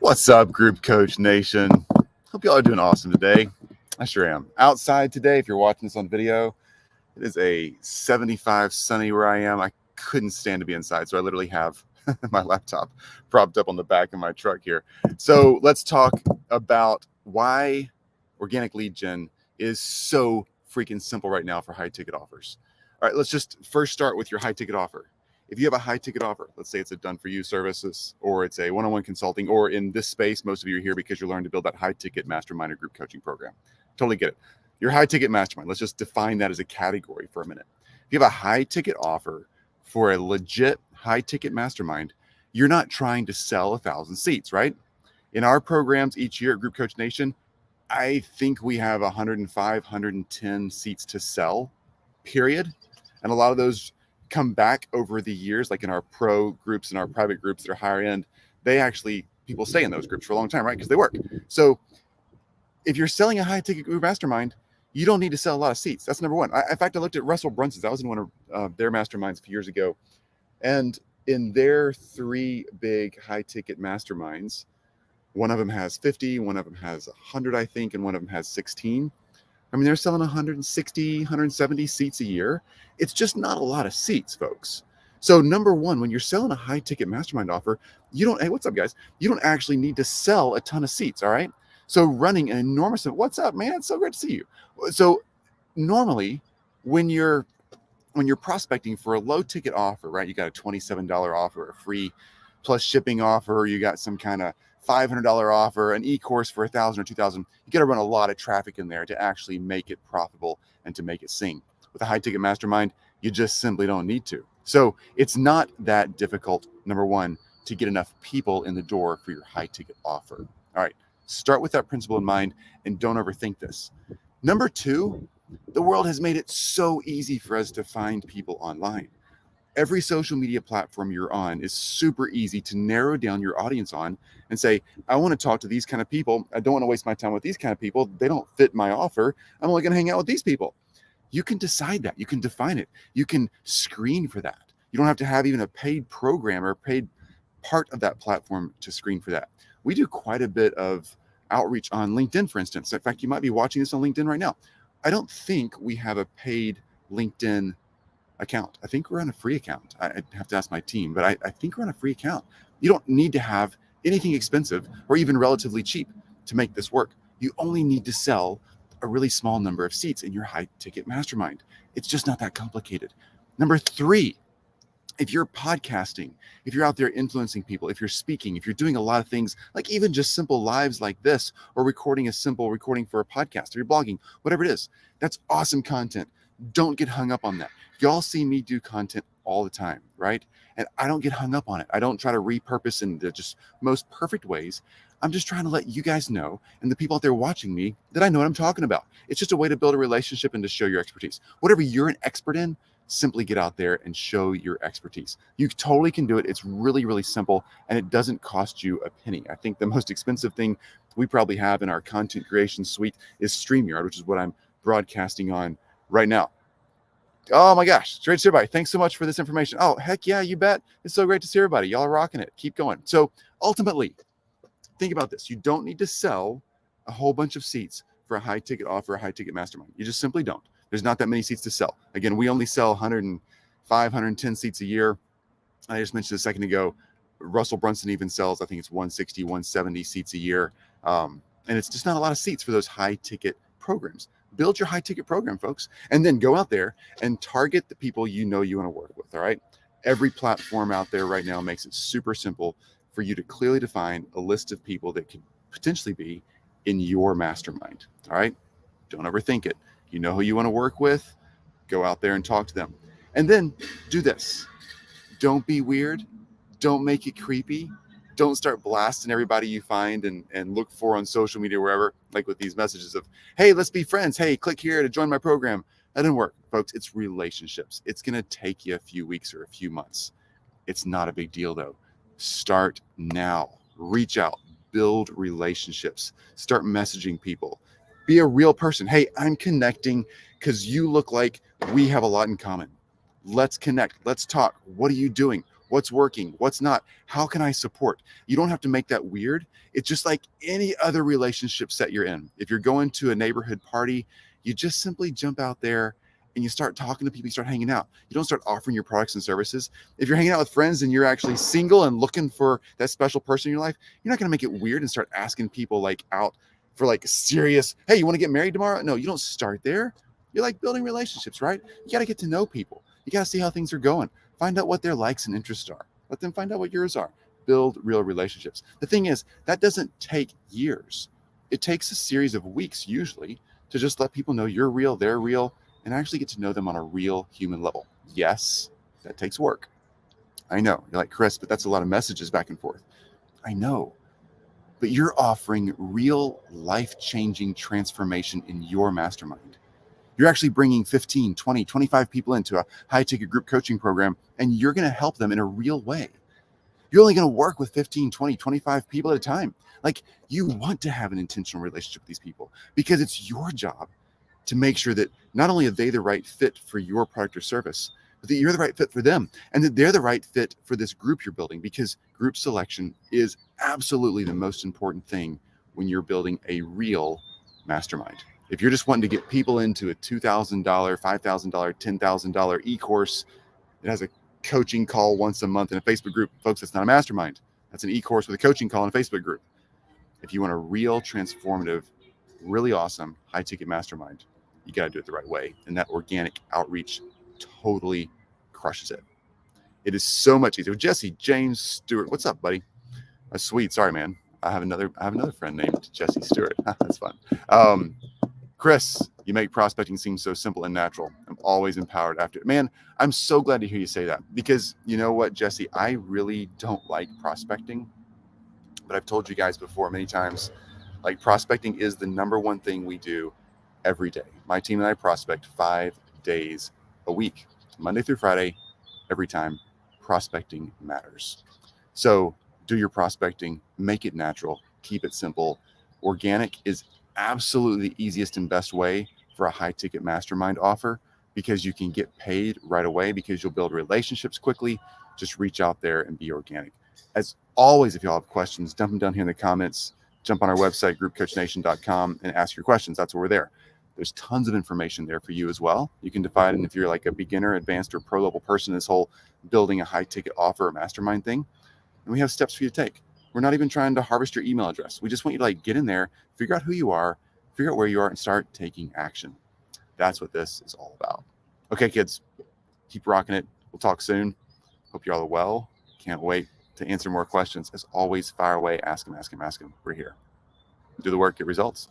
What's up, Group Coach Nation? Hope y'all are doing awesome today. I sure am. Outside today, if you're watching this on video, it is a 75 sunny where I am. I couldn't stand to be inside, so I literally have my laptop propped up on the back of my truck here. So let's talk about why organic lead gen is so freaking simple right now for high ticket offers. All right, let's just first start with your high ticket offer. If you have a high ticket offer, let's say it's a done for you services, or it's a one-on-one consulting, or in this space, most of you are here because you're learning to build that high ticket mastermind or group coaching program. Totally get it. Your high ticket mastermind, let's just define that as a category for a minute. If you have a high ticket offer for a legit high ticket mastermind, you're not trying to sell 1,000 seats, right? In our programs each year at Group Coach Nation, I think we have 105, 110 seats to sell, period. And a lot of those come back over the years, like in our pro groups and our private groups that are higher end. People stay in those groups for a long time, right? Because they work. So if you're selling a high ticket group mastermind, you don't need to sell a lot of seats. That's number one. In fact, I looked at Russell Brunson's. I was in one of their masterminds a few years ago. And in their 3 big high ticket masterminds, one of them has 50, one of them has 100, I think, and one of them has 16. I mean, they're selling 160, 170 seats a year. It's just not a lot of seats, folks. So number one, when you're selling a high ticket mastermind offer, hey, what's up, guys? You don't actually need to sell a ton of seats, all right? So running an enormous, what's up, man? It's so great to see you. So normally when you're prospecting for a low ticket offer, right? You got a $27 offer, a free plus shipping offer, you got some kind of $500 offer, an e-course for $1,000 or $2,000. You got to run a lot of traffic in there to actually make it profitable and to make it sing. With a high ticket mastermind, you just simply don't need to. So it's not that difficult, number one, to get enough people in the door for your high ticket offer. All right, start with that principle in mind and don't overthink this. Number two, the world has made it so easy for us to find people online. Every social media platform you're on is super easy to narrow down your audience on and say, I want to talk to these kind of people. I don't want to waste my time with these kind of people. They don't fit my offer. I'm only going to hang out with these people. You can decide that. You can define it. You can screen for that. You don't have to have even a paid program or a paid part of that platform to screen for that. We do quite a bit of outreach on LinkedIn, for instance. In fact, you might be watching this on LinkedIn right now. I don't think we have a paid LinkedIn account. I think we're on a free account. I have to ask my team, but I think we're on a free account. You don't need to have anything expensive or even relatively cheap to make this work. You only need to sell a really small number of seats in your high ticket mastermind. It's just not that complicated. Number 3, if you're podcasting, if you're out there influencing people, if you're speaking, if you're doing a lot of things, like even just simple lives like this, or recording a simple recording for a podcast, or you're blogging, whatever it is, that's awesome content. Don't get hung up on that. Y'all see me do content all the time, right? And I don't get hung up on it. I don't try to repurpose in the just most perfect ways. I'm just trying to let you guys know, and the people out there watching me, that I know what I'm talking about. It's just a way to build a relationship and to show your expertise. Whatever you're an expert in, simply get out there and show your expertise. You totally can do it. It's really, really simple, and it doesn't cost you a penny. I think the most expensive thing we probably have in our content creation suite is StreamYard, which is what I'm broadcasting on right now. Oh my gosh, great to see everybody. Thanks so much for this information. Oh, heck yeah, you bet. It's so great to see everybody. Y'all are rocking it. Keep going. So ultimately, think about this. You don't need to sell a whole bunch of seats for a high ticket offer, a high ticket mastermind. You just simply don't. There's not that many seats to sell. Again, we only sell 105, 110 seats a year. I just mentioned a second ago, Russell Brunson even sells, I think it's 160, 170 seats a year. And it's just not a lot of seats for those high ticket programs. Build your high ticket program, folks, and then go out there and target the people you know you want to work with. All right. Every platform out there right now makes it super simple for you to clearly define a list of people that could potentially be in your mastermind. All right. Don't overthink it. You know who you want to work with. Go out there and talk to them. And then do this. Don't be weird. Don't make it creepy. Don't start blasting everybody you find and look for on social media, wherever, like with these messages of, hey, let's be friends. Hey, click here to join my program. That didn't work, folks. It's relationships. It's going to take you a few weeks or a few months. It's not a big deal, though. Start now. Reach out. Build relationships. Start messaging people. Be a real person. Hey, I'm connecting because you look like we have a lot in common. Let's connect. Let's talk. What are you doing? What's working? What's not? How can I support? You don't have to make that weird. It's just like any other relationship set you're in. If you're going to a neighborhood party, you just simply jump out there and you start talking to people, you start hanging out. You don't start offering your products and services. If you're hanging out with friends and you're actually single and looking for that special person in your life, you're not going to make it weird and start asking people like out for like serious, hey, you want to get married tomorrow? No, you don't start there. You're like building relationships, right? You got to get to know people. You got to see how things are going. Find out what their likes and interests are. Let them find out what yours are. Build real relationships. The thing is, that doesn't take years. It takes a series of weeks usually to just let people know you're real, they're real, and actually get to know them on a real human level. Yes, that takes work. I know. You're like, Chris, but that's a lot of messages back and forth. I know. But you're offering real life-changing transformation in your mastermind. You're actually bringing 15, 20, 25 people into a high-ticket group coaching program, and you're going to help them in a real way. You're only going to work with 15, 20, 25 people at a time. Like, you want to have an intentional relationship with these people because it's your job to make sure that not only are they the right fit for your product or service, but that you're the right fit for them and that they're the right fit for this group you're building, because group selection is absolutely the most important thing when you're building a real mastermind. If you're just wanting to get people into a $2,000, $5,000, $10,000 e-course that has a coaching call once a month in a Facebook group, folks, that's not a mastermind. That's an e-course with a coaching call in a Facebook group. If you want a real transformative, really awesome high-ticket mastermind, you got to do it the right way. And that organic outreach totally crushes it. It is so much easier. Jesse James Stewart, what's up, buddy? Sweet. Sorry, man. I have another friend named Jesse Stewart. That's fun. Chris, you make prospecting seem so simple and natural. I'm always empowered after. Man, I'm so glad to hear you say that, because you know what, Jesse, I really don't like prospecting, but I've told you guys before many times, like, prospecting is the number one thing we do every day. My team and I prospect 5 days a week, Monday through Friday, every time. Prospecting matters. So do your prospecting, make it natural, keep it simple. Organic is absolutely the easiest and best way for a high ticket mastermind offer, because you can get paid right away, because you'll build relationships quickly. Just reach out there and be organic. As always, if y'all have questions, dump them down here in the comments. Jump on our website, groupcoachnation.com, and ask your questions. That's where we're there. There's tons of information there for you as well. You can divide it if you're like a beginner, advanced, or pro level person, this whole building a high ticket offer or mastermind thing. And we have steps for you to take. We're not even trying to harvest your email address. We just want you to like get in there, figure out who you are, figure out where you are, and start taking action. That's what this is all about. Okay, kids, keep rocking it. We'll talk soon. Hope you all are well. Can't wait to answer more questions. As always, fire away, ask them. We're here. Do the work, get results.